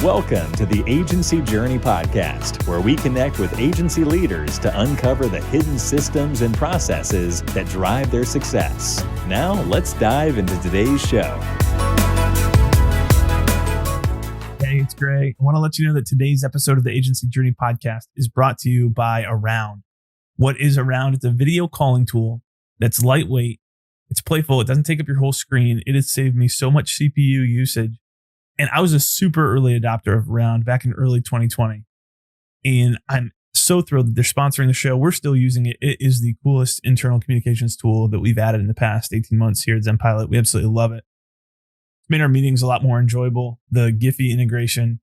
Welcome to the Agency Journey Podcast, where we connect with agency leaders to uncover the hidden systems and processes that drive their success. Now, let's dive into today's show. Hey, it's Gray. I want to let you know that today's episode of the Agency Journey Podcast is brought to you by Around. What is Around? It's a video calling tool that's lightweight. It's playful. It doesn't take up your whole screen. It has saved me so much CPU usage. And I was a super early adopter of Around back in early 2020. And I'm so thrilled that they're sponsoring the show. We're still using it. It is the coolest internal communications tool that we've added in the past 18 months here at ZenPilot. We absolutely love it. It's made our meetings a lot more enjoyable. The Giphy integration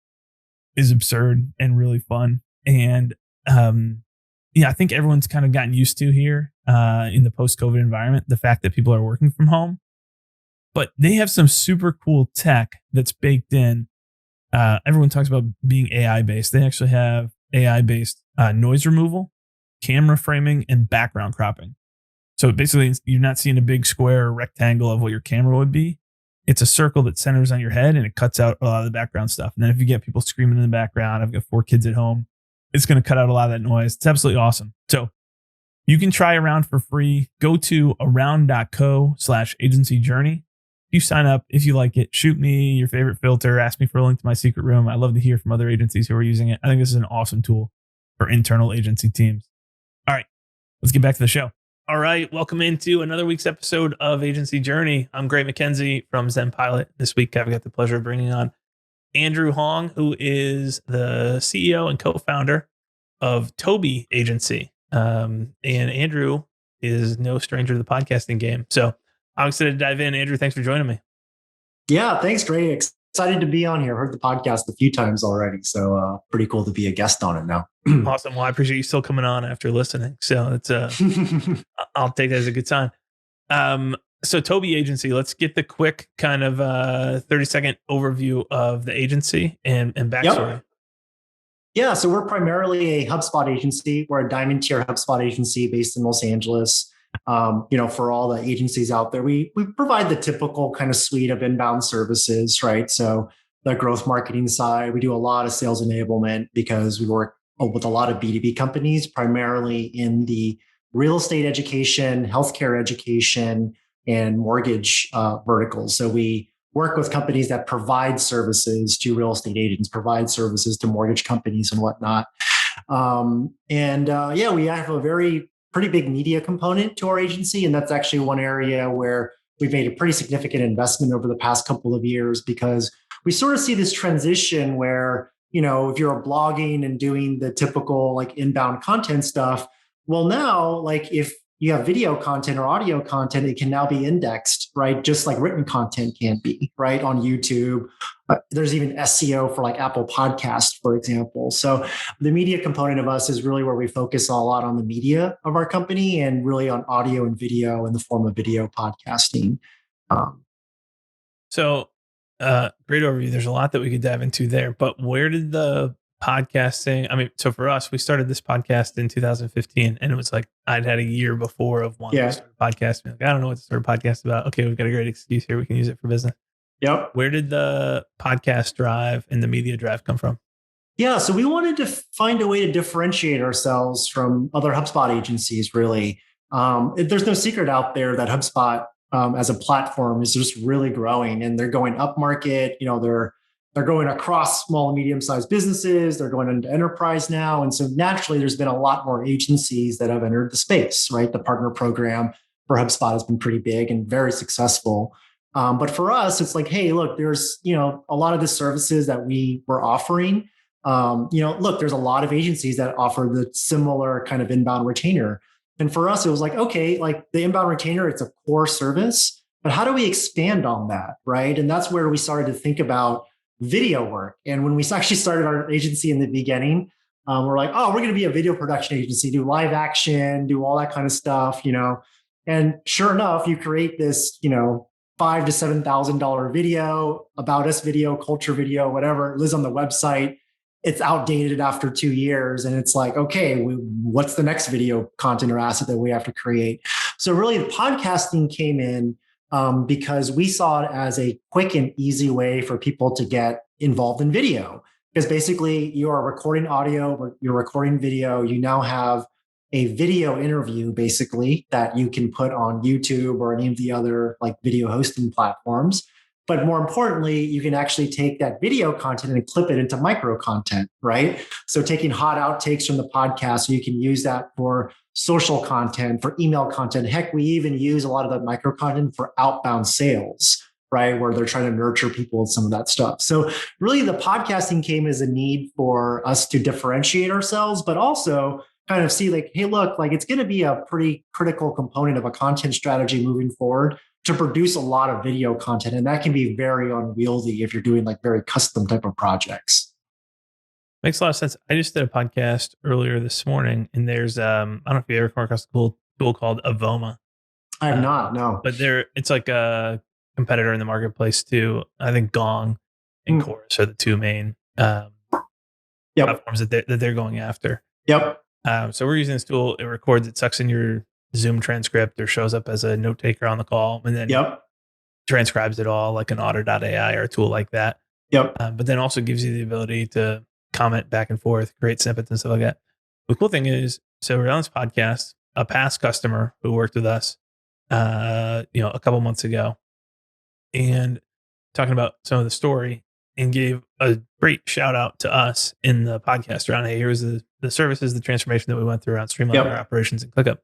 is absurd and really fun. And I think everyone's kind of gotten used to here in the post-COVID environment, the fact that people are working from home. But they have some super cool tech that's baked in. Everyone talks about being AI-based. They actually have AI-based noise removal, camera framing, and background cropping. So basically, you're not seeing a big square or rectangle of what your camera would be. It's a circle that centers on your head, and it cuts out a lot of the background stuff. And then if you get people screaming in the background, I've got 4 kids at home, it's going to cut out a lot of that noise. It's absolutely awesome. So you can try Around for free. Go to around.co/agencyjourney. If you sign up, if you like it, shoot me your favorite filter, ask me for a link to my secret room. I love to hear from other agencies who are using it. I think this is an awesome tool for internal agency teams. All right, let's get back to the show. All right, welcome into another week's episode of Agency Journey. I'm Gray McKenzie from ZenPilot. This week, I've got the pleasure of bringing on Andrew Hong, who is the CEO and co-founder of Tobe Agency. And Andrew is no stranger to the podcasting game. So I'm excited to dive in. Andrew, thanks for joining me. Yeah, thanks, Gray. Excited to be on here. Heard the podcast a few times already. So pretty cool to be a guest on it now. Awesome. Well, I appreciate you still coming on after listening. So it's I'll take that as a good sign. So Tobe Agency, let's get the quick kind of 30-second overview of the agency and backstory. Yep. Yeah, so we're primarily a Hubspot agency. We're a diamond tier Hubspot agency based in Los Angeles. For all the agencies out there, we provide the typical kind of suite of inbound services, right? So the growth marketing side, we do a lot of sales enablement because we work with a lot of B2B companies, primarily in the real estate education, healthcare education, and mortgage verticals. So we work with companies that provide services to real estate agents, provide services to mortgage companies and whatnot. We have a pretty big media component to our agency. And that's actually one area where we've made a pretty significant investment over the past couple of years, because we sort of see this transition where, if you're blogging and doing the typical like inbound content stuff, well, now, like if you have video content or audio content, it can now be indexed, right? Just like written content can be, right? On YouTube. There's even SEO for like Apple Podcast, for example. So the media component of us is really where we focus a lot on the media of our company and really on audio and video in the form of video podcasting. Great overview. There's a lot that we could dive into there, but where did the podcasting, so for us, we started this podcast in 2015 and it was like, I'd had a year before of wanting to start a podcast. Like, I don't know what to start a podcast about. Okay, we've got a great excuse here. We can use it for business. Yep. Where did the podcast drive and the media drive come from? Yeah, so we wanted to find a way to differentiate ourselves from other HubSpot agencies, really. There's no secret out there that HubSpot as a platform is just really growing, and they're going up market. They're going across small and medium-sized businesses. They're going into enterprise now. And so naturally, there's been a lot more agencies that have entered the space, right? The partner program for HubSpot has been pretty big and very successful. But for us, it's like, hey, look, there's, a lot of the services that we were offering. There's a lot of agencies that offer the similar kind of inbound retainer. And for us, it was like, okay, like the inbound retainer, it's a core service, but how do we expand on that, right? And that's where we started to think about video work. And when we actually started our agency in the beginning, we're like, oh, we're going to be a video production agency, do live action, do all that kind of stuff, And sure enough, you create this, $5,000 to $7,000 video, about us video, culture video, whatever. It lives on the website. It's outdated after 2 years. And it's like, okay, what's the next video content or asset that we have to create? So really the podcasting came in because we saw it as a quick and easy way for people to get involved in video, because basically you are recording audio, you're recording video. You now have a video interview basically that you can put on YouTube or any of the other like video hosting platforms. But more importantly, you can actually take that video content and clip it into micro content, right? So taking hot outtakes from the podcast, so you can use that for social content, for email content. Heck, we even use a lot of that micro content for outbound sales, right? Where they're trying to nurture people with some of that stuff. So really the podcasting came as a need for us to differentiate ourselves, but also kind of see like, hey, look, like it's going to be a pretty critical component of a content strategy moving forward to produce a lot of video content. And that can be very unwieldy if you're doing like very custom type of projects. Makes a lot of sense. I just did a podcast earlier this morning, and there's I don't know if you ever come across a cool tool called Avoma. I have not, no. But it's like a competitor in the marketplace too. I think Gong and Chorus are the two main platforms that they're going after. Yep. So we're using this tool. It records, it sucks in your Zoom transcript or shows up as a note taker on the call, and then transcribes it all like an Otter.ai or a tool like that. But then also gives you the ability to comment back and forth, create snippets and stuff like that. The cool thing is, so we're on this podcast, a past customer who worked with us, a couple months ago, and talking about some of the story, and gave a great shout out to us in the podcast around, hey, here's the services, the transformation that we went through around streamlining our operations and ClickUp.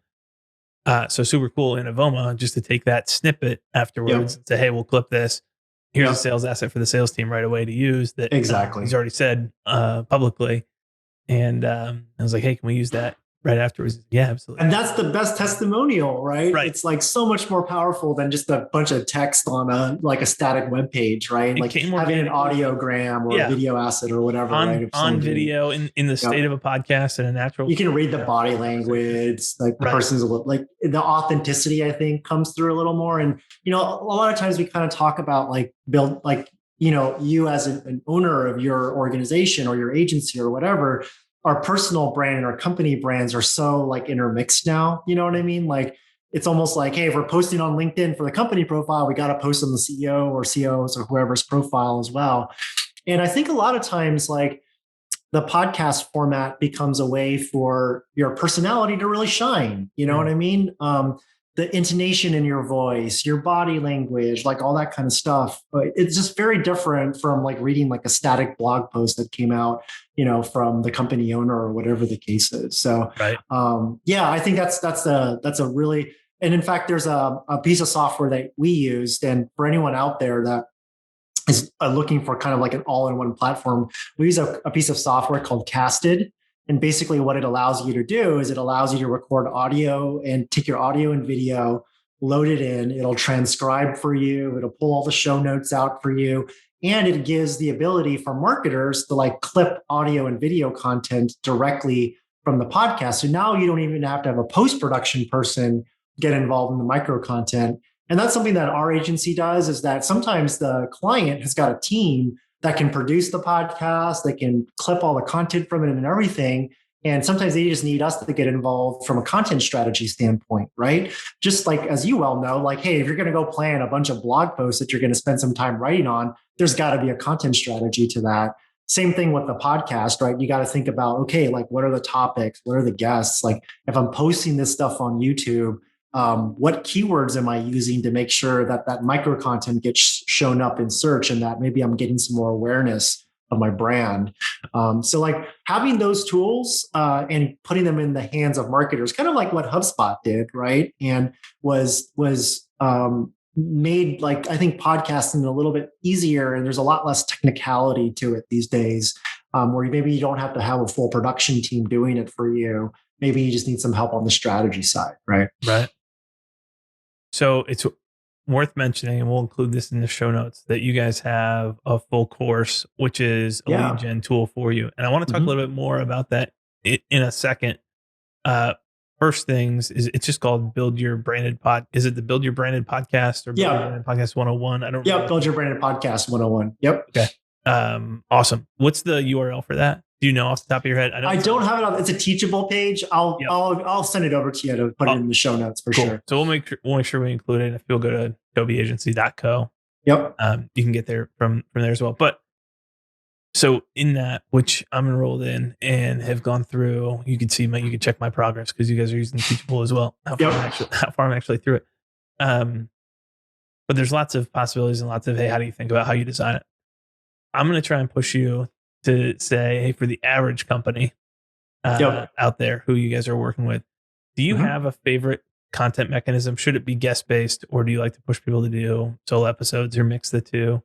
So super cool in Avoma just to take that snippet afterwards and say, hey, we'll clip this. Here's a sales asset for the sales team right away to use that he's already said publicly. And I was like, hey, can we use that right afterwards? Yeah, absolutely. And that's the best testimonial, right? It's like so much more powerful than just a bunch of text on a static web page, right? Like having an audiogram or a video asset or whatever, on video in the state of a podcast and a natural. You can read the body language, like the person's like the authenticity, I think, comes through a little more. And a lot of times we kind of talk about like build like you as an owner of your organization or your agency or whatever. Our personal brand and our company brands are so like intermixed now. You know what I mean? Like it's almost like, hey, if we're posting on LinkedIn for the company profile, we got to post on the CEO or CO's or whoever's profile as well. And I think a lot of times like the podcast format becomes a way for your personality to really shine. You know what I mean? The intonation in your voice, your body language, like all that kind of stuff. But it's just very different from like reading like a static blog post that came out, from the company owner or whatever the case is. So, I think that's a really, and in fact, there's a piece of software that we used, and for anyone out there that is looking for kind of like an all-in-one platform, we use a piece of software called Casted. And basically what it allows you to do is it allows you to record audio and take your audio and video, load it in, it'll transcribe for you, it'll pull all the show notes out for you. And it gives the ability for marketers to like clip audio and video content directly from the podcast. So now you don't even have to have a post-production person get involved in the micro content. And that's something that our agency does, is that sometimes the client has got a team that can produce the podcast, they can clip all the content from it and everything. And sometimes they just need us to get involved from a content strategy standpoint, right? Just like, as you well know, like, hey, if you're going to go plan a bunch of blog posts that you're going to spend some time writing on, there's got to be a content strategy to that. Same thing with the podcast, right? You got to think about, okay, like what are the topics? What are the guests? Like if I'm posting this stuff on YouTube, what keywords am I using to make sure that that micro content gets shown up in search and that maybe I'm getting some more awareness of my brand. So like having those tools and putting them in the hands of marketers, kind of like what HubSpot did, right? And was made like, I think podcasting a little bit easier, and there's a lot less technicality to it these days, where maybe you don't have to have a full production team doing it for you. Maybe you just need some help on the strategy side, right? Right. So it's worth mentioning, and we'll include this in the show notes, that you guys have a full course, which is a lead gen tool for you. And I want to talk a little bit more about that in a second. First things is it's just called Build Your Branded Pod. Is it the Build Your Branded Podcast or Build Your Branded Podcast 101? I don't know. Build Your Branded Podcast 101. Yep. Okay. Awesome. What's the URL for that? Do you know off the top of your head? I don't have it on. It's a teachable page. I'll send it over to you to put it in the show notes for sure. So we'll make sure we include it. If you'll go to tobeagency.co, you can get there from there as well. But So in that, which I'm enrolled in and have gone through, you can check my progress because you guys are using Teachable as well. How far I'm actually through it. But there's lots of possibilities and lots of, hey, how do you think about how you design it? I'm going to try and push you to say, hey, for the average company out there who you guys are working with, do you have a favorite content mechanism? Should it be guest based, or do you like to push people to do solo episodes or mix the two?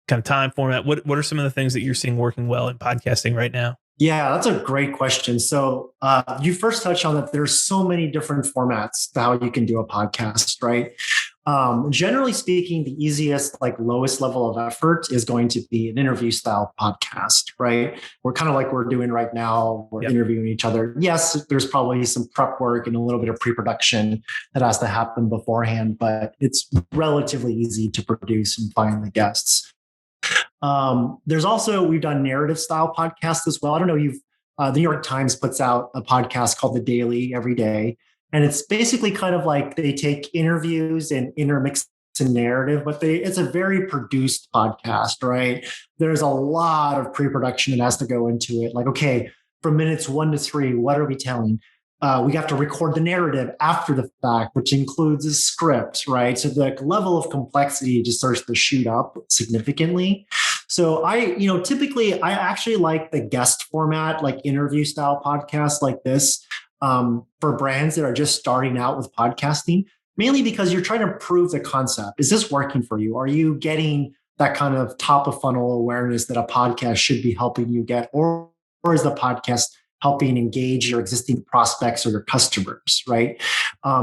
Kind of time format. What are some of the things that you're seeing working well in podcasting right now? Yeah, that's a great question. So you first touched on that there's so many different formats to how you can do a podcast, right? Generally speaking, the easiest, like lowest level of effort is going to be an interview style podcast, right? We're kind of like we're doing right now. We're interviewing each other. Yes, there's probably some prep work and a little bit of pre-production that has to happen beforehand, but it's relatively easy to produce and find the guests. There's also, we've done narrative style podcasts as well. I don't know, the New York Times puts out a podcast called The Daily every day. And it's basically kind of like they take interviews and intermix a narrative, but it's a very produced podcast, right? There's a lot of pre-production that has to go into it. Like, okay, from minutes 1 to 3, what are we telling? We have to record the narrative after the fact, which includes a script, right? So the level of complexity just starts to shoot up significantly. So typically I actually like the guest format, like interview style podcasts like this for brands that are just starting out with podcasting, mainly because you're trying to prove the concept. Is this working for you? Are you getting that kind of top of funnel awareness that a podcast should be helping you get? Or is the podcast helping engage your existing prospects or your customers, right?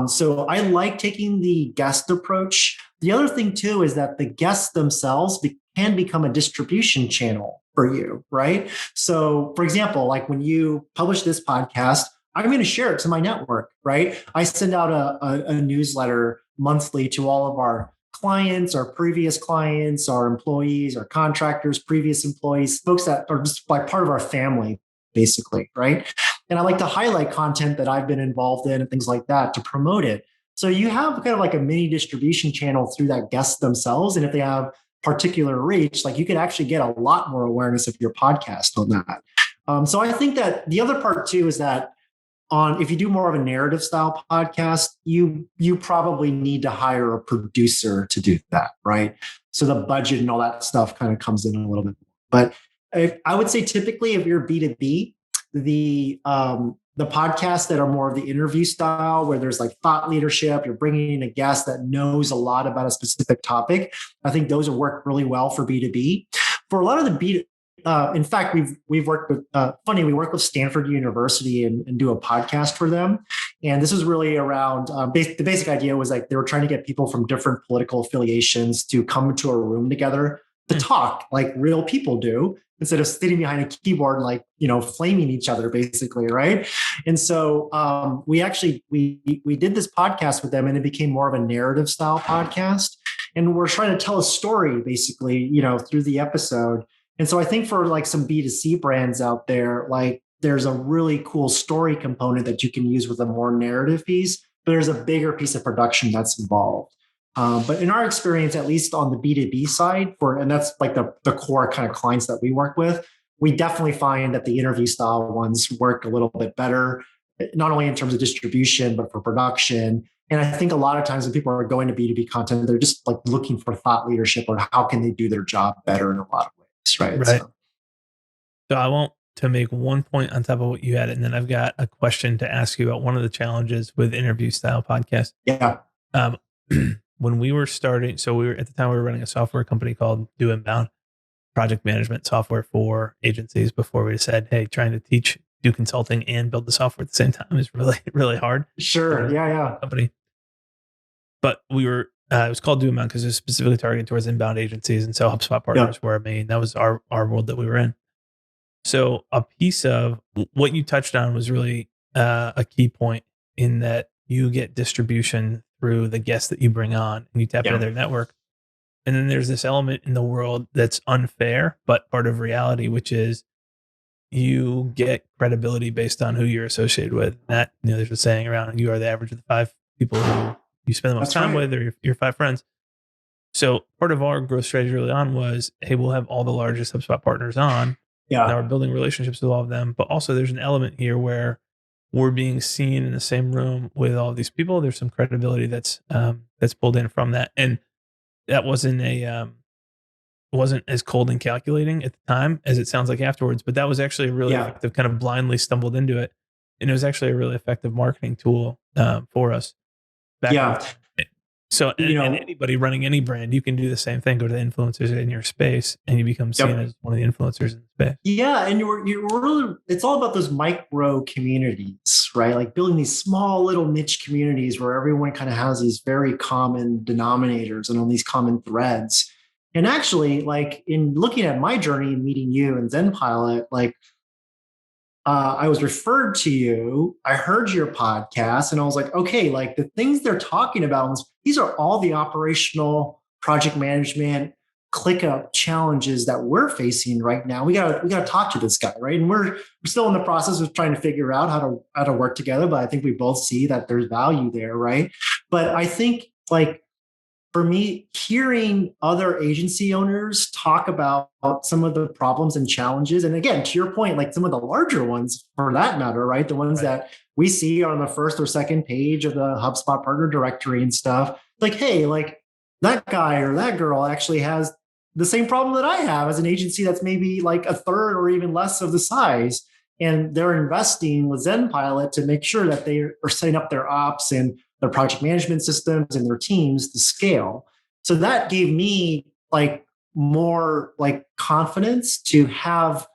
So I like taking the guest approach. The other thing too is that the guests themselves can become a distribution channel for you, right? So for example, like when you publish this podcast, I'm going to share it to my network, right? I send out a newsletter monthly to all of our clients, our previous clients, our employees, our contractors, previous employees, folks that are just like part of our family, basically, right? And I like to highlight content that I've been involved in and things like that to promote it. So you have kind of like a mini distribution channel through that guests themselves. And if they have particular reach, like you can actually get a lot more awareness of your podcast on that. So I think that the other part too is that if you do more of a narrative style podcast, you probably need to hire a producer to do that, right? So the budget and all that stuff kind of comes in a little bit. But I would say typically if you're B2B, the podcasts that are more of the interview style, where there's like thought leadership, you're bringing in a guest that knows a lot about a specific topic. I think those will work really well for B2B. For a lot of the in fact, we've worked with, we work with Stanford University and do a podcast for them. And this is really around, the basic idea was like they were trying to get people from different political affiliations to come into a room together to talk like real people do, instead of sitting behind a keyboard, like, flaming each other basically. Right. And so we did this podcast with them and it became more of a narrative style podcast. And we're trying to tell a story basically, through the episode. And so I think for like some B2C brands out there, like there's a really cool story component that you can use with a more narrative piece, but there's a bigger piece of production that's involved. But in our experience, at least on the B2B side, and that's like the core kind of clients that we work with, we definitely find that the interview style ones work a little bit better, not only in terms of distribution, but for production. And I think a lot of times when people are going to B2B content, they're just like looking for thought leadership or how can they do their job better in a lot of ways. Right. So I want to make one point on top of what you had, and then I've got a question to ask you about one of the challenges with interview style podcasts. Yeah. When we were starting, at the time we were running a software company called Do Inbound, project management software for agencies. Before we said, hey, trying to do consulting and build the software at the same time is really, really hard. Sure. Yeah. Company. But we were. It was called Do Inbound because it was specifically targeted towards inbound agencies. And so HubSpot partners were our main. That was our world that we were in. So a piece of what you touched on was really a key point in that you get distribution through the guests that you bring on and you tap into their network. And then there's this element in the world that's unfair, but part of reality, which is you get credibility based on who you're associated with. That, there's a saying around, you are the average of the 5 people who you spend the most time with, or your 5 friends. So part of our growth strategy early on was, hey, we'll have all the largest HubSpot partners on. Yeah. Now we're building relationships with all of them. But also there's an element here where we're being seen in the same room with all of these people. There's some credibility that's pulled in from that. And that wasn't as cold and calculating at the time as it sounds like afterwards. But that was actually a really effective, kind of blindly stumbled into it. And it was actually a really effective marketing tool for us. So, and anybody running any brand, you can do the same thing. Go to the influencers in your space, and you become seen as one of the influencers in the space. Yeah, and you're really, it's all about those micro communities, right? Like building these small little niche communities where everyone kind of has these very common denominators and on these common threads. And actually, like in looking at my journey and meeting you and ZenPilot, like I was referred to you. I heard your podcast and I was like, okay, like the things they're talking about, these are all the operational project management ClickUp challenges that we're facing right now. We got to talk to this guy, right? And we're still in the process of trying to figure out how to work together, but I think we both see that there's value there, right? But I think like for me, hearing other agency owners talk about some of the problems and challenges, and again, to your point, like some of the larger ones for that matter, right? The ones that we see on the first or second page of the HubSpot partner directory and stuff, like, hey, like that guy or that girl actually has the same problem that I have as an agency that's maybe like a third or even less of the size. And they're investing with ZenPilot to make sure that they are setting up their ops and their project management systems and their teams to scale. So that gave me like more like confidence to have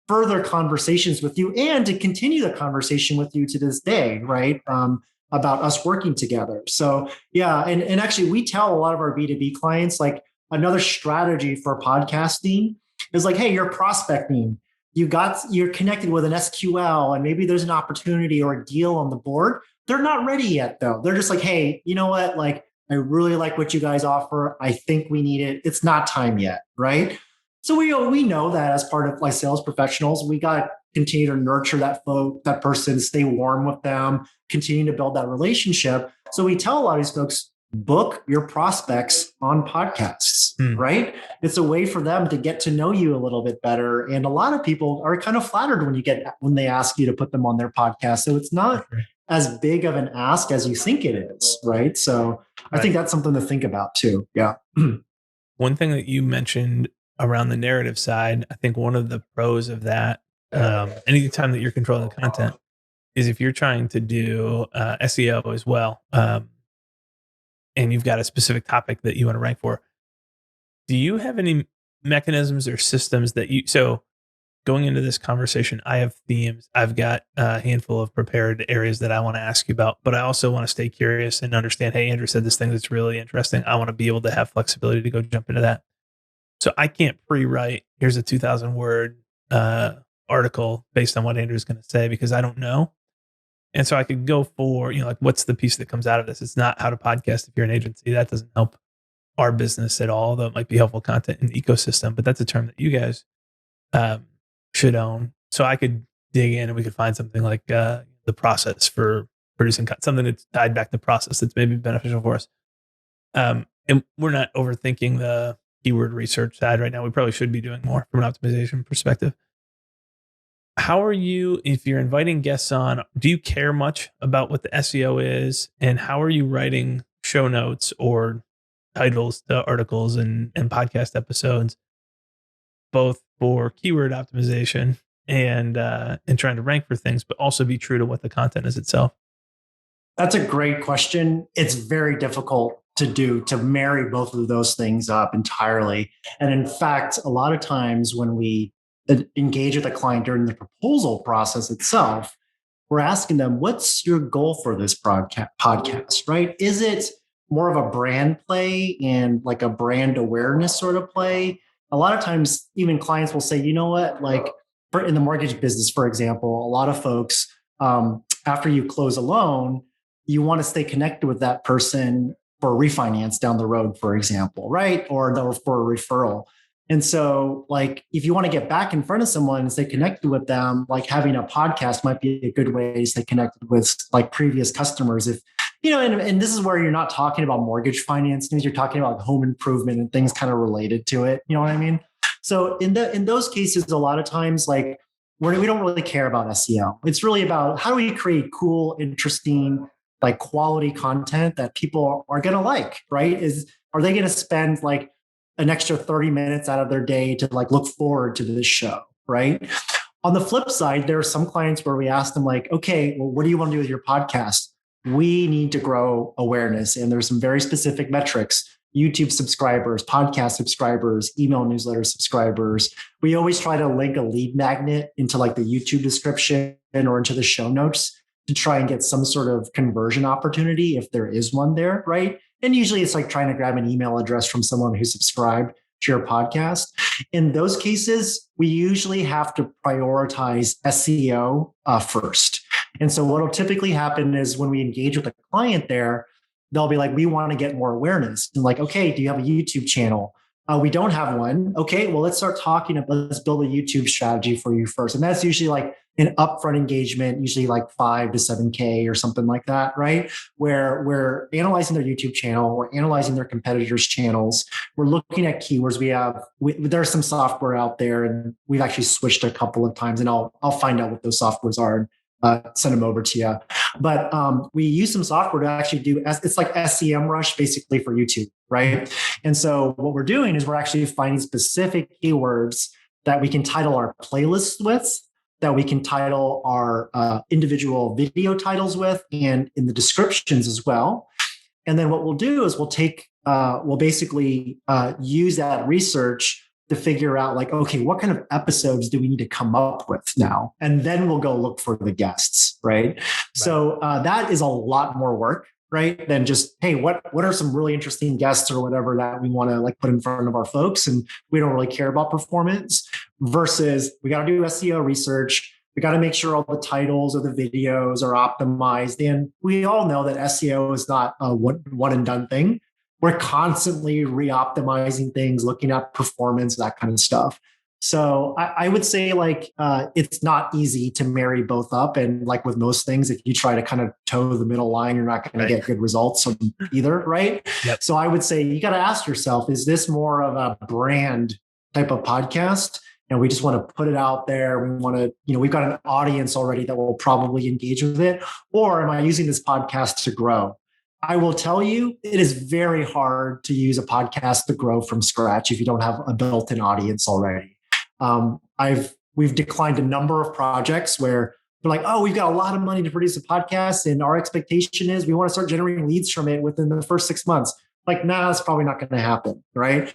further conversations with you and to continue the conversation with you to this day, right? About us working together. So yeah, and actually we tell a lot of our B2B clients, like another strategy for podcasting is like, hey, you're prospecting. You're connected with an SQL and maybe there's an opportunity or a deal on the board. They're not ready yet though. They're just like, hey, you know what? Like, I really like what you guys offer. I think we need it. It's not time yet, right? So we know that as part of like sales professionals, we got to continue to nurture that person, stay warm with them, continue to build that relationship. So we tell a lot of these folks, book your prospects on podcasts, right? It's a way for them to get to know you a little bit better. And a lot of people are kind of flattered when they ask you to put them on their podcast. So it's not as big of an ask as you think it is, right? So I think that's something to think about too. Yeah. One thing that you mentioned around the narrative side, I think one of the pros of that, anytime that you're controlling the content, is if you're trying to do SEO as well, and you've got a specific topic that you want to rank for, do you have any mechanisms or systems that so going into this conversation, I have themes, I've got a handful of prepared areas that I want to ask you about, but I also want to stay curious and understand, hey, Andrew said this thing that's really interesting. I want to be able to have flexibility to go jump into that. So I can't pre-write, here's a 2,000 word article based on what Andrew's going to say because I don't know. And so I could go for, like, what's the piece that comes out of this? It's not how to podcast if you're an agency. That doesn't help our business at all, though it might be helpful content in the ecosystem. But that's a term that you guys should own. So I could dig in and we could find something like the process for producing something that's tied back to process that's maybe beneficial for us. And we're not overthinking the keyword research side right now. We probably should be doing more from an optimization perspective. How are you, if you're inviting guests on, do you care much about what the SEO is? And how are you writing show notes or titles to articles and podcast episodes, both for keyword optimization and trying to rank for things, but also be true to what the content is itself? That's a great question. It's very difficult to marry both of those things up entirely. And in fact, a lot of times when we engage with a client during the proposal process itself, we're asking them, what's your goal for this podcast, right? Is it more of a brand play and like a brand awareness sort of play? A lot of times, even clients will say, you know what, like in the mortgage business, for example, a lot of folks, after you close a loan, you want to stay connected with that person for a refinance down the road, for example, right? Or for a referral. And so like, if you want to get back in front of someone and stay connected with them, like having a podcast might be a good way to stay connected with like previous customers. and this is where you're not talking about mortgage finance things. You're talking about home improvement and things kind of related to it. You know what I mean? So in those cases, a lot of times, like we don't really care about SEO. It's really about how do we create cool, interesting, like quality content that people are going to like, right? Are they going to spend like an extra 30 minutes out of their day to like look forward to this show, right? On the flip side, there are some clients where we ask them like, okay, well, what do you want to do with your podcast? We need to grow awareness. And there's some very specific metrics: YouTube subscribers, podcast subscribers, email newsletter subscribers. We always try to link a lead magnet into like the YouTube description or into the show notes to try and get some sort of conversion opportunity if there is one there, right? And usually it's like trying to grab an email address from someone who subscribed to your podcast. In those cases, we usually have to prioritize SEO first. And so what will typically happen is when we engage with a client there, they'll be like, we want to get more awareness. And like, okay, do you have a YouTube channel? We don't have one. Okay, well, let's start talking about, let's build a YouTube strategy for you first. And that's usually like an upfront engagement, usually like 5 to 7K or something like that, right? Where we're analyzing their YouTube channel, we're analyzing their competitors' channels, we're looking at keywords. There's some software out there, and we've actually switched a couple of times, and I'll find out what those softwares are and send them over to you. But we use some software to actually do, it's like SEMrush basically for YouTube, right? And so what we're doing is we're actually finding specific keywords that we can title our playlists with, that we can title our individual video titles with, and in the descriptions as well. And then what we'll do is we'll basically use that research to figure out like, okay, what kind of episodes do we need to come up with now? And then we'll go look for the guests, right? So that is a lot more work, right? Than just, hey, what are some really interesting guests or whatever that we want to like put in front of our folks, and we don't really care about performance, versus we got to do SEO research. We got to make sure all the titles of the videos are optimized. And we all know that SEO is not a one and done thing. We're constantly re-optimizing things, looking at performance, that kind of stuff. So I would say like it's not easy to marry both up. And like with most things, if you try to kind of toe the middle line, you're not going to get good results on either, right? Yep. So I would say you got to ask yourself, is this more of a brand type of podcast? And we just want to put it out there. We want to, we've got an audience already that will probably engage with it. Or am I using this podcast to grow? I will tell you, it is very hard to use a podcast to grow from scratch if you don't have a built-in audience already. We've declined a number of projects where they're like, oh, we've got a lot of money to produce a podcast, and our expectation is we want to start generating leads from it within the first 6 months. Like, nah, that's probably not going to happen, right?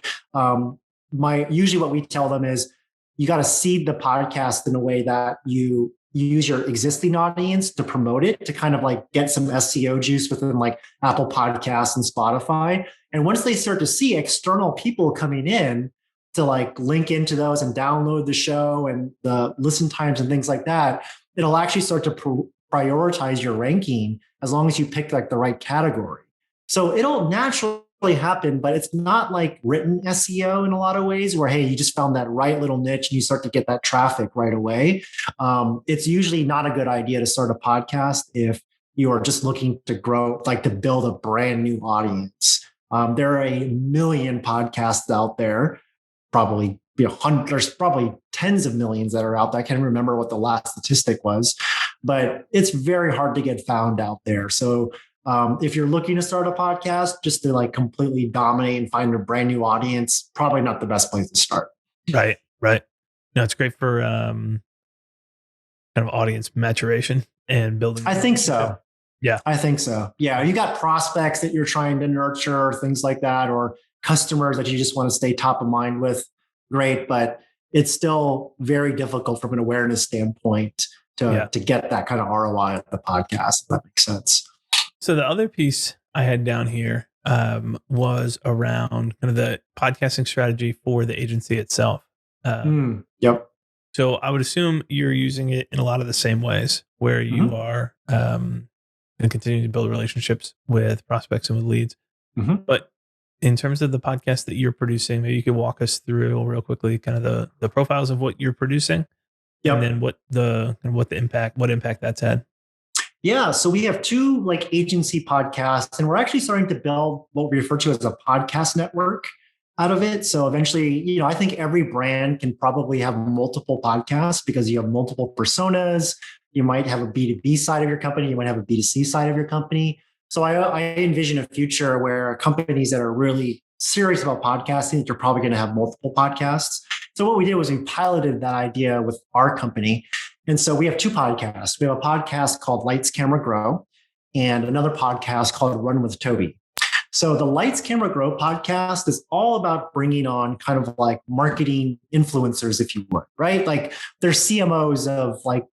Usually what we tell them is you got to seed the podcast in a way that you use your existing audience to promote it, to kind of like get some SEO juice within like Apple Podcasts and Spotify. And once they start to see external people coming in to like link into those and download the show and the listen times and things like that, it'll actually start to prioritize your ranking as long as you pick like the right category. So it'll naturally happen, but it's not like written SEO in a lot of ways where, hey, you just found that right little niche and you start to get that traffic right away. It's usually not a good idea to start a podcast if you are just looking to grow, like to build a brand new audience. There are a million podcasts out there, probably there's probably tens of millions that are out there. I can't remember what the last statistic was, but it's very hard to get found out there. So if you're looking to start a podcast just to like completely dominate and find a brand new audience, probably not the best place to start. Right. No, it's great for kind of audience maturation and building. I think so. Yeah. I think so. Yeah. You got prospects that you're trying to nurture, things like that, or customers that you just want to stay top of mind with. Great. But it's still very difficult from an awareness standpoint to get that kind of ROI at the podcast, if that makes sense. So the other piece I had down here was around kind of the podcasting strategy for the agency itself. Yep. So I would assume you're using it in a lot of the same ways where you are and continuing to build relationships with prospects and with leads. But in terms of the podcast that you're producing, maybe you could walk us through real quickly kind of the profiles of what you're producing, and then what impact that's had. Yeah, so we have two like agency podcasts, and we're actually starting to build what we refer to as a podcast network out of it. So eventually, I think every brand can probably have multiple podcasts because you have multiple personas. You might have a B2B side of your company, you might have a B2C side of your company. So I envision a future where companies that are really serious about podcasting, they're probably going to have multiple podcasts. So what we did was we piloted that idea with our company. And so we have two podcasts. We have a podcast called Lights, Camera, Grow and another podcast called Run with Toby. So the Lights, Camera, Grow podcast is all about bringing on kind of like marketing influencers, if you would, right? Like they're CMOs of like,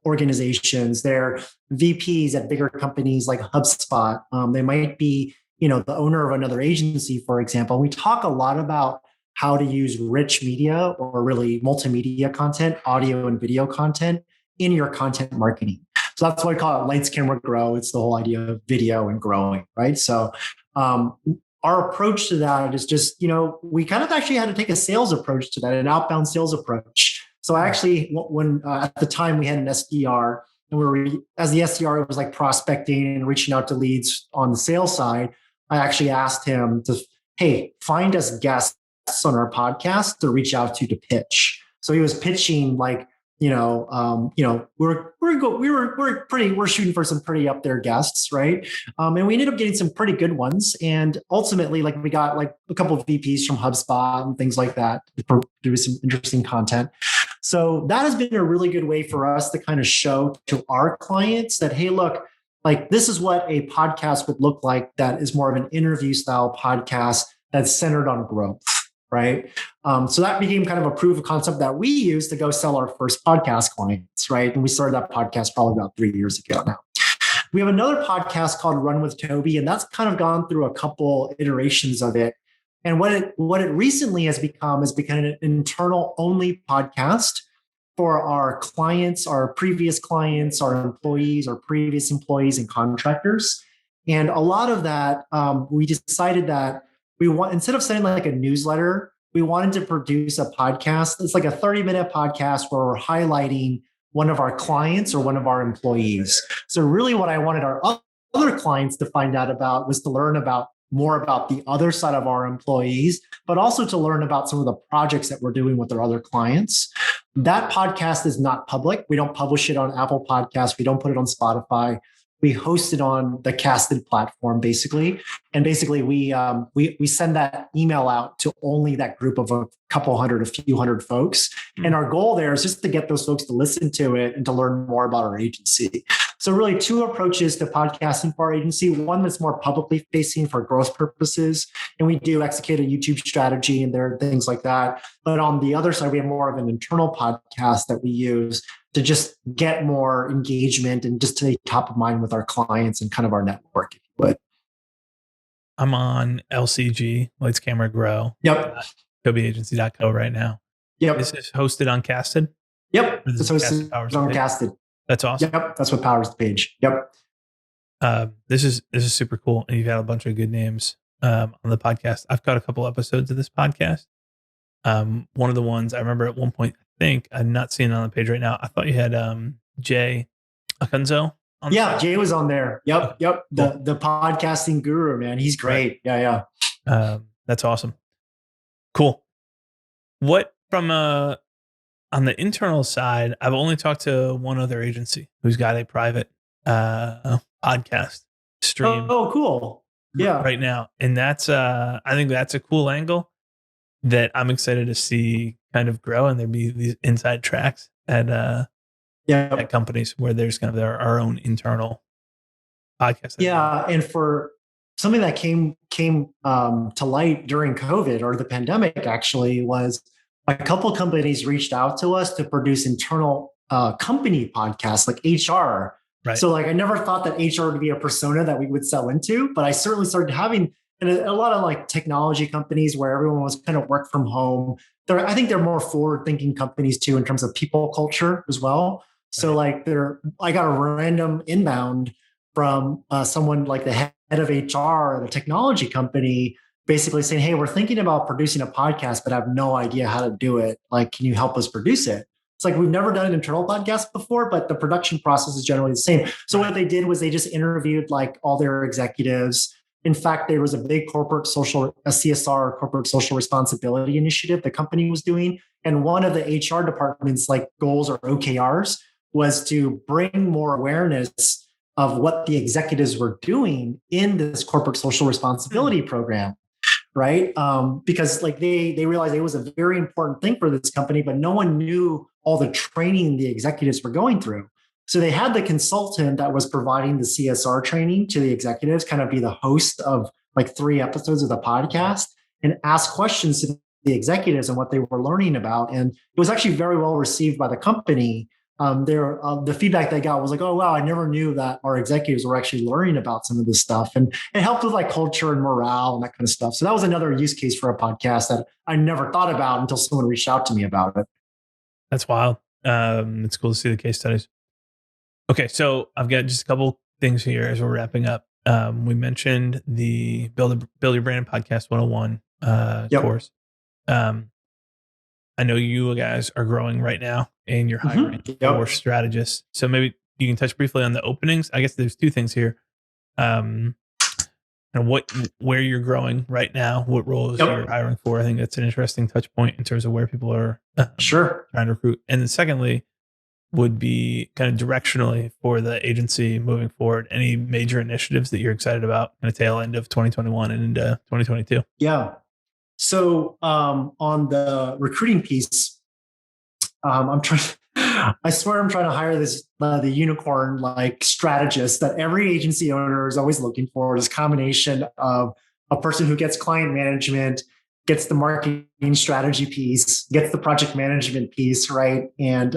organizations, they're VPs at bigger companies like HubSpot. They might be, the owner of another agency, for example. We talk a lot about how to use rich media or really multimedia content, audio and video content in your content marketing. So that's why I call it Lights, Camera, Grow. It's the whole idea of video and growing, right? So our approach to that is just, we kind of actually had to take a sales approach to that, an outbound sales approach. So actually, when at the time we had an SDR, and we were, as the SDR, it was like prospecting and reaching out to leads on the sales side. I actually asked him to, hey, find us guests on our podcast to reach out to pitch. So he was pitching like, we're shooting for some pretty up there guests, right? And we ended up getting some pretty good ones. And ultimately, like we got like a couple of VPs from HubSpot and things like that to produce some interesting content. So that has been a really good way for us to kind of show to our clients that, hey, look, like this is what a podcast would look like that is more of an interview style podcast that's centered on growth. Right. So that became kind of a proof of concept that we used to go sell our first podcast clients. Right. And we started that podcast probably about 3 years ago now. We have another podcast called Run with Toby, and that's kind of gone through a couple iterations of it. And what it recently has become an internal only podcast for our clients, our previous clients, our employees, our previous employees and contractors. And a lot of that, we decided that instead of sending like a newsletter, we wanted to produce a podcast. It's like a 30-minute podcast where we're highlighting one of our clients or one of our employees. So really what I wanted our other clients to find out about was to learn more about the other side of our employees, but also to learn about some of the projects that we're doing with our other clients. That podcast is not public. We don't publish it on Apple Podcasts. We don't put it on Spotify. We host it on the Casted platform, basically. And basically, we send that email out to only that group of a few hundred folks. And our goal there is just to get those folks to listen to it and to learn more about our agency. So really two approaches to podcasting for our agency. One that's more publicly facing for growth purposes. And we do execute a YouTube strategy and there are things like that. But on the other side, we have more of an internal podcast that we use to just get more engagement and just to be top of mind with our clients and kind of our network, if you would. I'm on LCG, Lights, Camera, Grow. Yep. TobeAgency.co right now. Yep. This is hosted on Casted? Yep. It's hosted on Casted. That's awesome. Yep. That's what powers the page. Yep. This is super cool. And you've had a bunch of good names on the podcast. I've got a couple episodes of this podcast. One of the ones I remember at one point, I think I'm not seeing it on the page right now. I thought you had Jay Akunzo. Jay was on there. Yep. Cool. The podcasting guru, man. He's great. Right. Yeah. That's awesome. Cool. What from on the internal side, I've only talked to one other agency who's got a private podcast stream. Oh, cool. Yeah. Right now. And that's I think that's a cool angle that I'm excited to see kind of grow, and there'd be these inside tracks at companies where there's kind of our own internal podcast. Yeah. And for something that came to light during COVID or the pandemic actually was a couple companies reached out to us to produce internal company podcasts like HR. Right. So like I never thought that HR would be a persona that we would sell into, but I certainly started having a lot of like technology companies where everyone was kind of work from home. I think they're more forward-thinking companies too in terms of people culture as well. So like I got a random inbound from someone like the head of HR at a technology company, basically saying, "Hey, we're thinking about producing a podcast, but I have no idea how to do it. Like, can you help us produce it?" It's like we've never done an internal podcast before, but the production process is generally the same. So what they did was they just interviewed like all their executives. In fact, there was a big a CSR, corporate social responsibility initiative the company was doing. And one of the HR department's like goals or OKRs was to bring more awareness of what the executives were doing in this corporate social responsibility program, right? Because like they realized it was a very important thing for this company, but no one knew all the training the executives were going through. So they had the consultant that was providing the CSR training to the executives kind of be the host of like 3 episodes of the podcast and ask questions to the executives and what they were learning about. And it was actually very well received by the company. The feedback they got was like, oh, wow, I never knew that our executives were actually learning about some of this stuff. And it helped with like culture and morale and that kind of stuff. So that was another use case for a podcast that I never thought about until someone reached out to me about it. That's wild. It's cool to see the case studies. Okay, so I've got just a couple things here as we're wrapping up. We mentioned the Build Your Brand Podcast 101 course. I know you guys are growing right now and you're hiring more strategists. So maybe you can touch briefly on the openings. I guess there's 2 things here. And where you're growing right now, what roles you're hiring for. I think that's an interesting touch point in terms of where people are trying to recruit. And then secondly, would be kind of directionally for the agency moving forward. Any major initiatives that you're excited about in the tail end of 2021 and into 2022? Yeah. So on the recruiting piece, I swear I'm trying to hire this the unicorn like strategist that every agency owner is always looking for. This combination of a person who gets client management, gets the marketing strategy piece, gets the project management piece, right? And,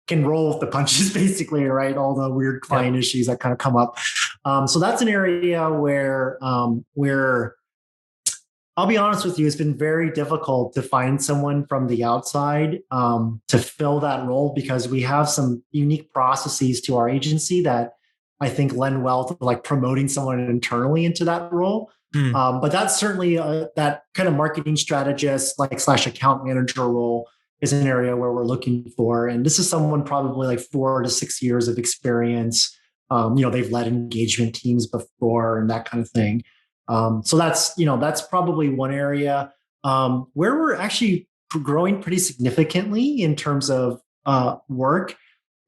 can roll with the punches basically, right? All the weird client issues that kind of come up. So that's an area where I'll be honest with you, it's been very difficult to find someone from the outside to fill that role because we have some unique processes to our agency that I think lend well to like promoting someone internally into that role. But that's certainly that kind of marketing strategist, like / account manager role is an area where we're looking for. And this is someone probably like 4 to 6 years of experience. They've led engagement teams before and that kind of thing. So that's probably one area where we're actually growing pretty significantly in terms of work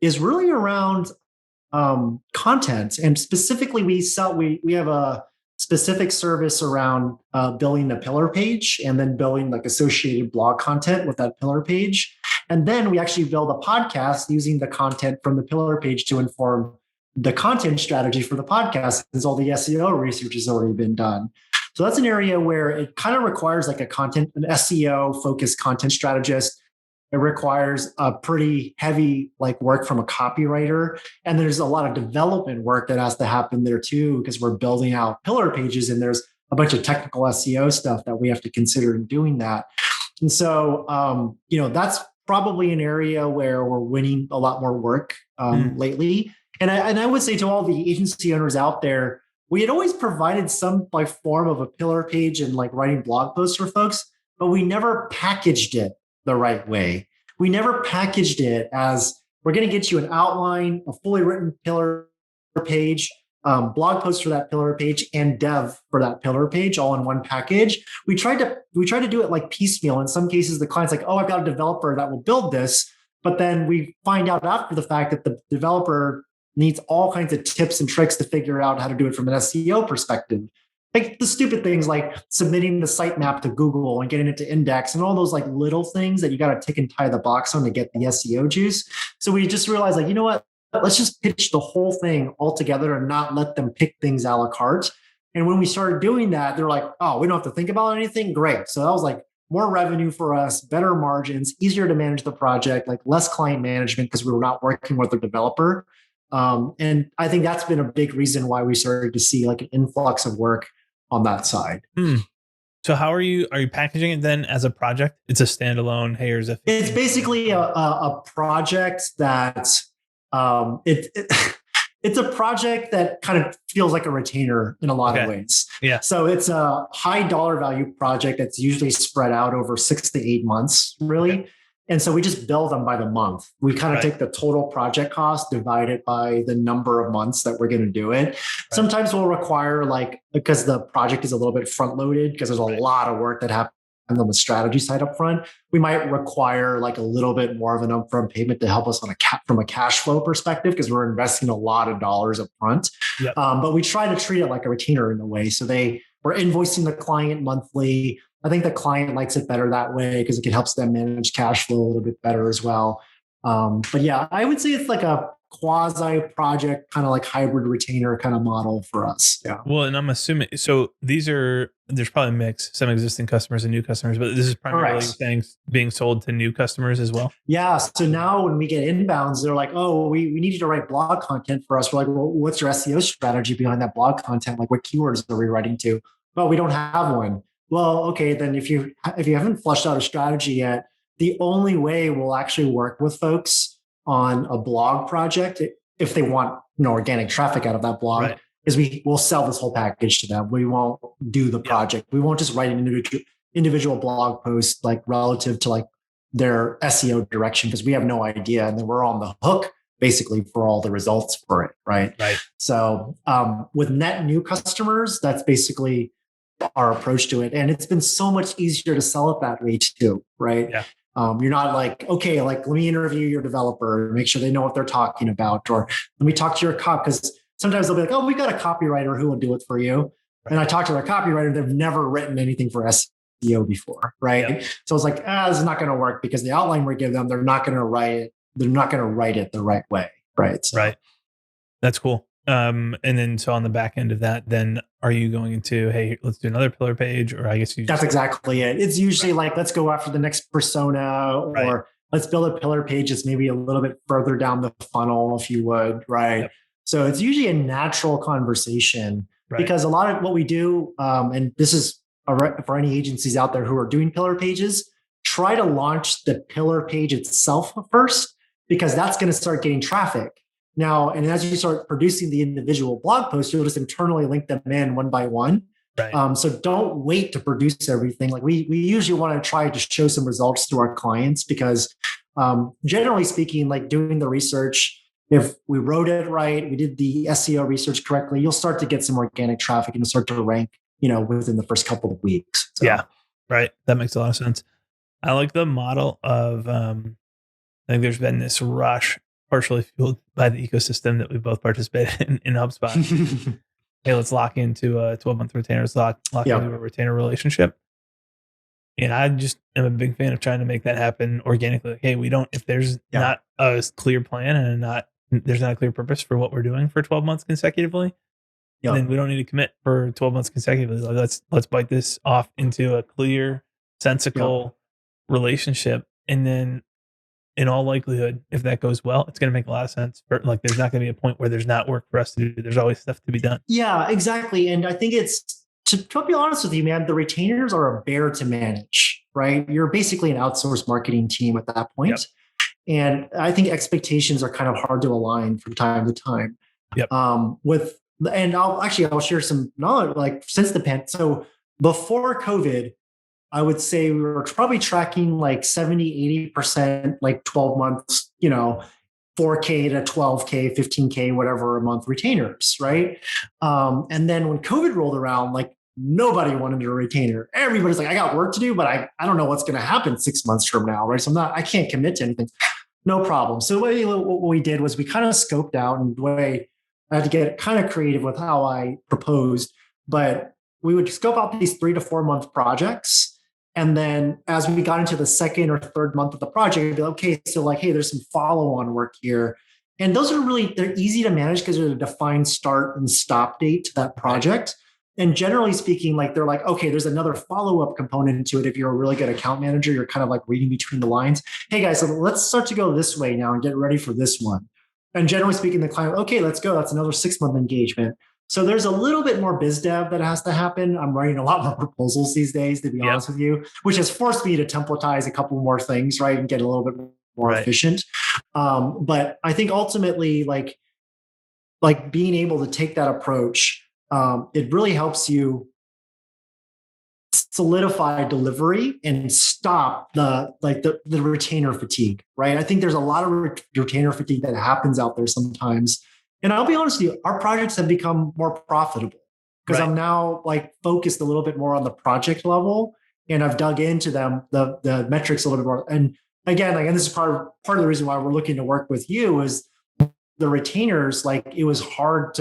is really around content. And specifically we have a specific service around building a pillar page and then building like associated blog content with that pillar page. And then we actually build a podcast using the content from the pillar page to inform the content strategy for the podcast, because all the SEO research has already been done. So that's an area where it kind of requires like an SEO focused content strategist. It requires a pretty heavy like work from a copywriter. And there's a lot of development work that has to happen there too, because we're building out pillar pages and there's a bunch of technical SEO stuff that we have to consider in doing that. And so, that's probably an area where we're winning a lot more work lately. And I would say to all the agency owners out there, we had always provided some like form of a pillar page and like writing blog posts for folks, but we never packaged it the right way. We never packaged it as we're going to get you an outline, a fully written pillar page, blog post for that pillar page, and dev for that pillar page all in one package. We tried to do it like piecemeal. In some cases, the client's like, oh, I've got a developer that will build this. But then we find out after the fact that the developer needs all kinds of tips and tricks to figure out how to do it from an SEO perspective. Like the stupid things like submitting the sitemap to Google and getting it to index and all those like little things that you got to tick and tie the box on to get the SEO juice. So we just realized like, you know what, let's just pitch the whole thing all together and not let them pick things a la carte. And when we started doing that, they're like, oh, we don't have to think about anything. Great. So that was like more revenue for us, better margins, easier to manage the project, like less client management because we were not working with the developer. And I think that's been a big reason why we started to see like an influx of work on that side. So how are you packaging it then as a project? It's a standalone. Hey, here's it's basically a project that it's a project that kind of feels like a retainer in a lot of ways. Yeah. So it's a high dollar value project that's usually spread out over 6 to 8 months, really. And so we just bill them by the month. We kind of take the total project cost, divide it by the number of months that we're going to do it. Right. Sometimes we'll require, like, because the project is a little bit front loaded, because there's a lot of work that happens on the strategy side up front, we might require like a little bit more of an upfront payment to help us on from a cash flow perspective, because we're investing a lot of dollars up front. Yep. But we try to treat it like a retainer in a way. So we're invoicing the client monthly. I think the client likes it better that way because it helps them manage cash flow a little bit better as well. But yeah, I would say it's like a quasi project, kind of like hybrid retainer kind of model for us. Yeah. Well, and I'm assuming, so there's probably a mix, some existing customers and new customers, but this is primarily things being sold to new customers as well. Yeah. So now when we get inbounds, they're like, oh, we need you to write blog content for us. We're like, well, what's your SEO strategy behind that blog content? Like, what keywords are we writing to? Well, we don't have one. Well, okay, then if you haven't fleshed out a strategy yet, the only way we'll actually work with folks on a blog project, if they want organic traffic out of that blog, is we'll sell this whole package to them. We won't do the project. We won't just write an individual blog post like relative to like their SEO direction, because we have no idea, and then we're on the hook basically for all the results for it, right? So with net new customers, that's basically our approach to it. And it's been so much easier to sell it that way too, right? Yeah. You're not like, okay, like let me interview your developer, make sure they know what they're talking about, or let me talk to your cop, because sometimes they'll be like, oh, we got a copywriter who will do it for you. And I talked to their copywriter, they've never written anything for SEO before, right? Yeah. So it's like, this is not going to work, because the outline we give them, they're not going to write it. They're not going to write it the right way, right? So, right. That's cool. And then so on the back end of that, then are you going into, hey, let's do another pillar page? Or I guess that's exactly it. It's usually like, let's go after the next persona, or let's build a pillar page that's maybe a little bit further down the funnel, if you would, right? Yep. So it's usually a natural conversation, because a lot of what we do, and this is for any agencies out there who are doing pillar pages, try to launch the pillar page itself first, because that's going to start getting traffic. Now, and as you start producing the individual blog posts, you'll just internally link them in one by one. So don't wait to produce everything. Like we usually want to try to show some results to our clients, because generally speaking, like doing the research, if we wrote it right, we did the SEO research correctly, you'll start to get some organic traffic and start to rank, within the first couple of weeks. So. Yeah, right. That makes a lot of sense. I like the model of, I think there's been this rush, partially fueled by the ecosystem that we both participated in HubSpot. Hey, let's lock into a 12-month retainer. Let's lock into a retainer relationship. And I just am a big fan of trying to make that happen organically. Like, hey, if there's not a clear plan and there's not a clear purpose for what we're doing for 12 months consecutively, then we don't need to commit for 12 months consecutively. Like, let's bite this off into a clear, sensical relationship. And then in all likelihood, if that goes well, it's going to make a lot of sense. Like, there's not going to be a point where there's not work for us to do. There's always stuff to be done. Yeah, exactly. And I think it's, to be honest with you, man, the retainers are a bear to manage, right? You're basically an outsourced marketing team at that point. Yep. And I think expectations are kind of hard to align from time to time. Yep. And I'll share some knowledge, like since the pandemic. So before COVID, I would say we were probably tracking like 70, 80%, like 12 months, 4K to 12K, 15K, whatever a month retainers, right? And then when COVID rolled around, like nobody wanted a retainer. Everybody's like, I got work to do, but I don't know what's going to happen 6 months from now, right? So I can't commit to anything. No problem. So what we did was we kind of scoped out, and the way I had to get kind of creative with how I proposed, but we would scope out these 3 to 4 month projects. And then as we got into the second or third month of the project, we'd be like, okay, so like, hey, there's some follow-on work here. And those they're easy to manage because there's a defined start and stop date to that project. And generally speaking, like they're like, okay, there's another follow-up component to it. If you're a really good account manager, you're kind of like reading between the lines. Hey guys, so let's start to go this way now and get ready for this one. And generally speaking, the client, okay, let's go. That's another 6-month engagement. So there's a little bit more biz dev that has to happen. I'm writing a lot more proposals these days, to be honest with you, which has forced me to templatize a couple more things, right? And get a little bit more efficient. But I think ultimately, like being able to take that approach, it really helps you solidify delivery and stop the retainer fatigue, right? I think there's a lot of retainer fatigue that happens out there sometimes. And I'll be honest with you, our projects have become more profitable because I'm now like focused a little bit more on the project level, and I've dug into them, the metrics a little bit more. And again, this is part of the reason why we're looking to work with you is the retainers. Like it was hard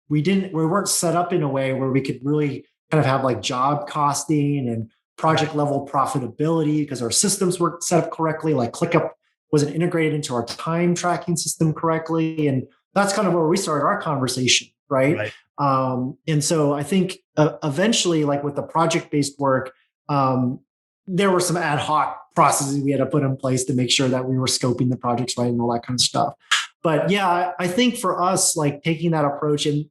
we weren't set up in a way where we could really kind of have like job costing and project level profitability because our systems weren't set up correctly. Like ClickUp wasn't integrated into our time tracking system correctly. And that's kind of where we started our conversation, right? And so I think eventually, like with the project-based work, there were some ad hoc processes we had to put in place to make sure that we were scoping the projects right and all that kind of stuff. But yeah, I think for us, like taking that approach and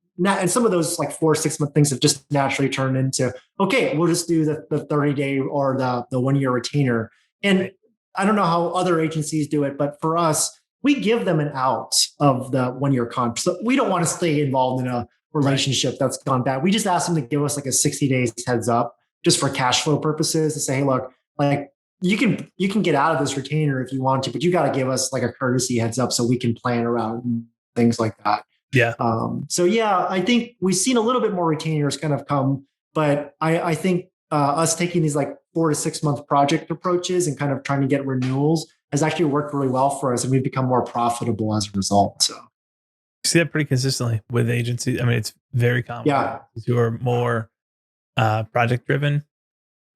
some of those like 4 or 6 month things have just naturally turned into, okay, we'll just do the 30-day or the 1 year retainer. And I don't know how other agencies do it, but for us, we give them an out of the 1 year contract. So we don't want to stay involved in a relationship that's gone bad. We just ask them to give us like a 60 days heads up just for cash flow purposes to say, hey, look, like you can get out of this retainer if you want to, but you got to give us like a courtesy heads up so we can plan around things like that. Yeah. So yeah, I think we've seen a little bit more retainers kind of come, but I think us taking these like 4 to 6 month project approaches and kind of trying to get renewals has actually worked really well for us, and we've become more profitable as a result. So you see that pretty consistently with agencies. I mean, it's very common. Yeah. Who are more project driven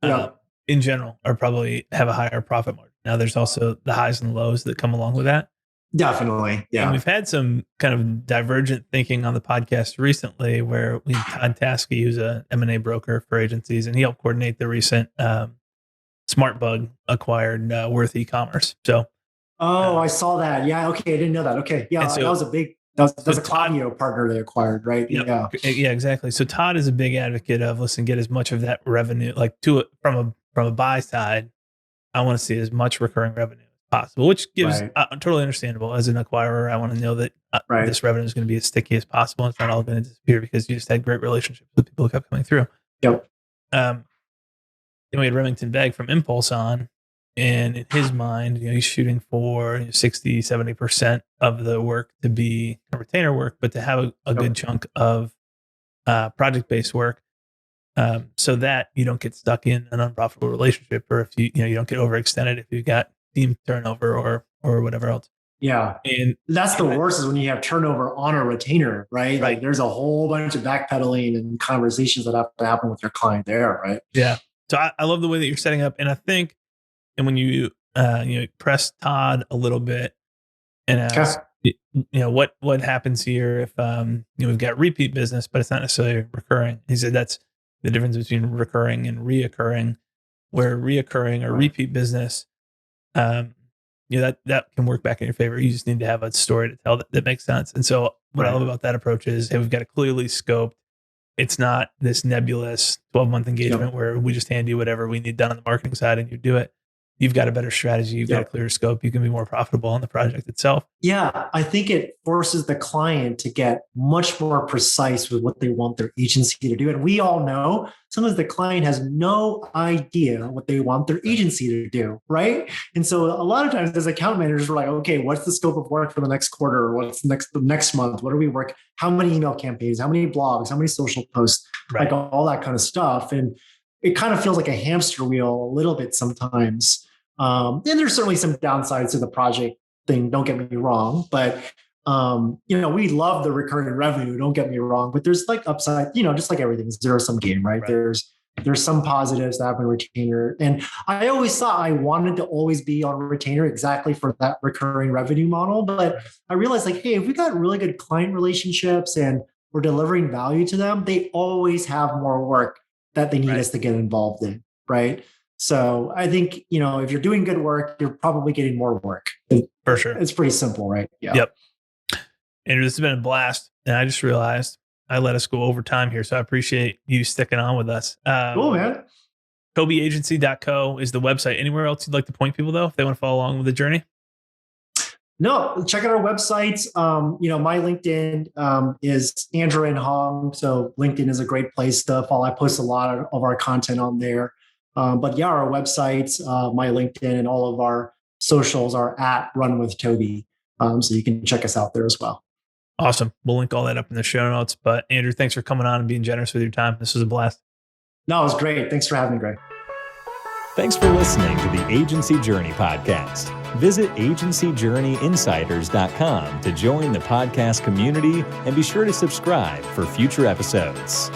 in general are probably have a higher profit margin. Now there's also the highs and lows that come along with that. Definitely. Yeah. And we've had some kind of divergent thinking on the podcast recently where we had Todd Taskey, who's a M&A broker for agencies, and he helped coordinate the recent SmartBug acquired Worth e-commerce. So, I saw that. Yeah. Okay. I didn't know that. Okay. Yeah. So, that was a Claudio partner they acquired, right? Yep. Yeah, exactly. So Todd is a big advocate of, listen, get as much of that revenue, like from a buy side. I want to see as much recurring revenue possible, which gives totally understandable. As an acquirer, I want to know that this revenue is going to be as sticky as possible. It's not all going to disappear because you just had great relationships with people who kept coming through. Yep. Then we had Remington Begg from Impulse on, and in his mind, he's shooting for 60, 70% of the work to be retainer work, but to have a good chunk of project-based work. So that you don't get stuck in an unprofitable relationship, or if you don't get overextended if you got team turnover or whatever else. Yeah. And that's the worst is when you have turnover on a retainer, right? Like there's a whole bunch of backpedaling and conversations that have to happen with your client there, right? Yeah. So I love the way that you're setting up. And I think, and when you press Todd a little bit and ask, what happens here if we've got repeat business, but it's not necessarily recurring. He said that's the difference between recurring and reoccurring, where reoccurring or repeat business, that can work back in your favor. You just need to have a story to tell that makes sense. And so what I love about that approach is, hey, we've got it clearly scoped. It's not this nebulous 12-month engagement where we just hand you whatever we need done on the marketing side and you do it. You've got a better strategy. You've got a clearer scope. You can be more profitable on the project itself. Yeah, I think it forces the client to get much more precise with what they want their agency to do. And we all know sometimes the client has no idea what they want their agency to do, right? And so a lot of times as account managers, we're like, okay, what's the scope of work for the next quarter? What's the next month? What do we work? How many email campaigns? How many blogs? How many social posts? Like all that kind of stuff. And it kind of feels like a hamster wheel a little bit sometimes. And there's certainly some downsides to the project thing. Don't get me wrong, but we love the recurring revenue. Don't get me wrong, but there's like upside. Just like everything, zero sum game, right? There's some positives to having a retainer, and I always thought I wanted to always be on retainer exactly for that recurring revenue model. But I realized, like, hey, if we got really good client relationships and we're delivering value to them, they always have more work that they need us to get involved in, right? So I think, if you're doing good work, you're probably getting more work. For sure. It's pretty simple, right? Yeah. Yep. Andrew, this has been a blast. And I just realized I let us go over time here. So I appreciate you sticking on with us. Cool, man. TobeAgency.co is the website. Anywhere else you'd like to point people, though, if they want to follow along with the journey? No, check out our websites. My LinkedIn is Andrew and Hong. So LinkedIn is a great place to follow. I post a lot of our content on there. But yeah, our websites, my LinkedIn, and all of our socials are at Run with Toby. So you can check us out there as well. Awesome. We'll link all that up in the show notes. But Andrew, thanks for coming on and being generous with your time. This was a blast. No, it was great. Thanks for having me, Greg. Thanks for listening to the Agency Journey podcast. Visit agencyjourneyinsiders.com to join the podcast community and be sure to subscribe for future episodes.